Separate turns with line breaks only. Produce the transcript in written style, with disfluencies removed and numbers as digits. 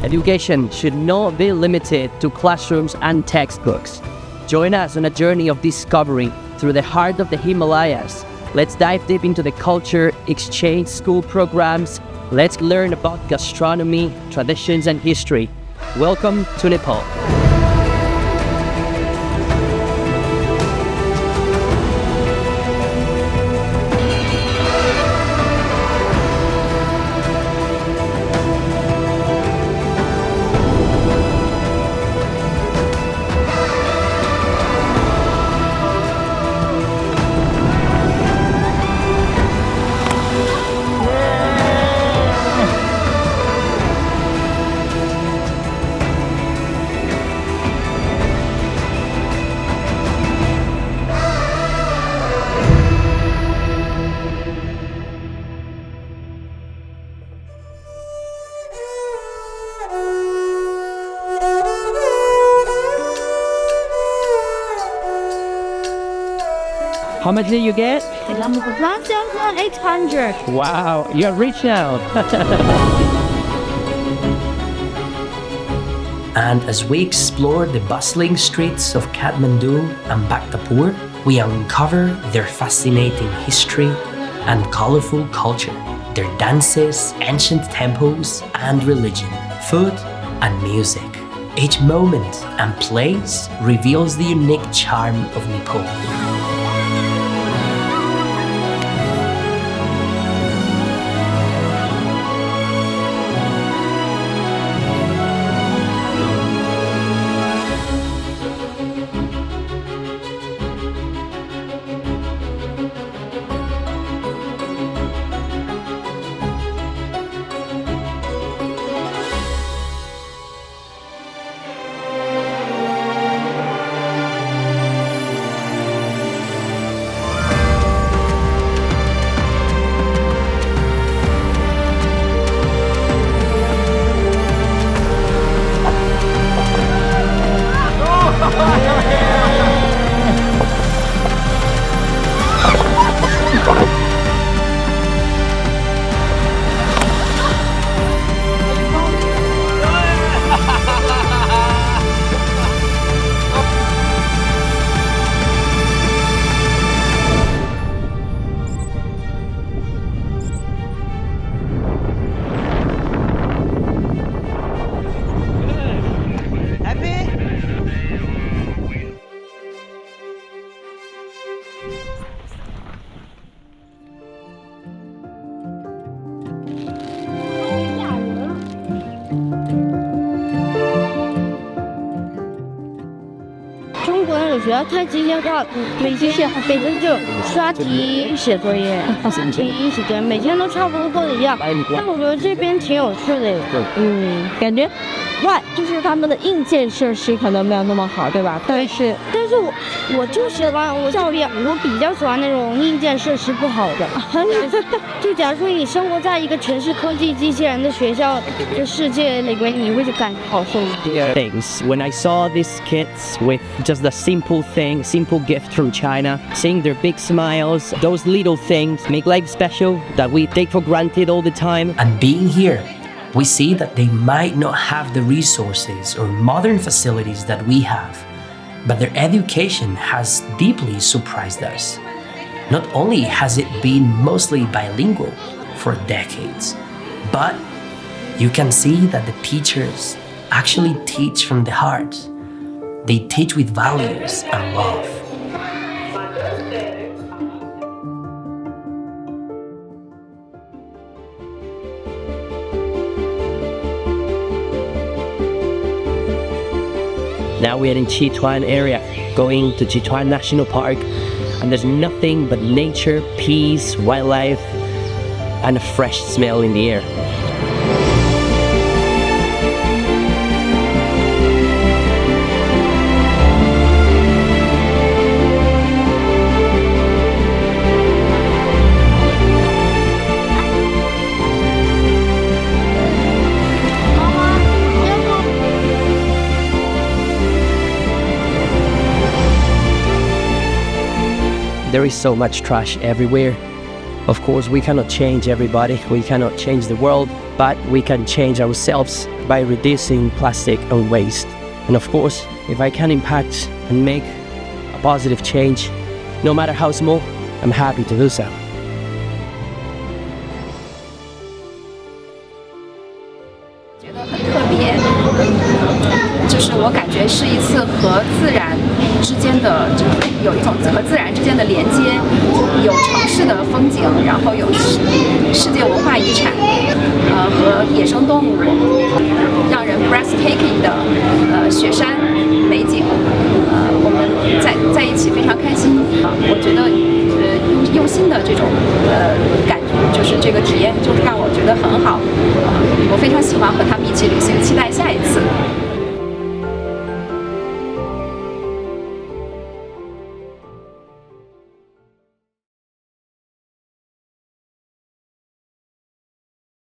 Education should not be limited to classrooms and textbooks. Join us on a journey of discovery through the heart of the Himalayas. Let's dive deep into the culture, exchange school programs. Let's learn about gastronomy, traditions, and history. Welcome to Nepal. How much did you get?
1,800.
Wow, you're rich now.
And as we explore the bustling streets of Kathmandu and Bhaktapur, we uncover their fascinating history and colorful culture, their dances, ancient temples and religion, food and music. Each moment and place reveals the unique charm of Nepal.
中国人有学校太机械化，每天就刷题、写作业、一起对，每天都差不多过的一样。但我觉得这边挺有趣的，
感觉就是他们的硬件设施可能没有那么好，对吧？但是
我就喜欢我比较喜欢那种硬件设施不好的。就假如说你生活在一个全是科技机器人的学校的世界里边，你会就感觉好受。
Things when I saw these kids with just the simple gift from China, seeing their big smiles, those little things make life special that we take for granted all the time.
And being here, we see that they might not have the resources or modern facilities that we have, but their education has deeply surprised us. Not only has it been mostly bilingual for decades, but you can see that the teachers actually teach from the heart. They teach with values and love.
Now we're in Chitwan area, going to Chitwan National Park, and there's nothing but nature, peace, wildlife, and a fresh smell in the air. There is so much trash everywhere. Of course, we cannot change everybody, we cannot change the world, but we can change ourselves by reducing plastic and waste. And of course, if I can impact and make a positive change, no matter how small, I'm happy to do so.
觉得很特别，就是我感觉是一次和自然之间的，有一种和自然之间的连接，有城市的风景，然后有世界文化遗产，和野生动物，让人 breathtaking 的雪山美景，我们在一起非常开心。我觉得用心的这种感觉，就是这个体验就让我觉得很好。我非常喜欢和他们一起旅行，期待下一次。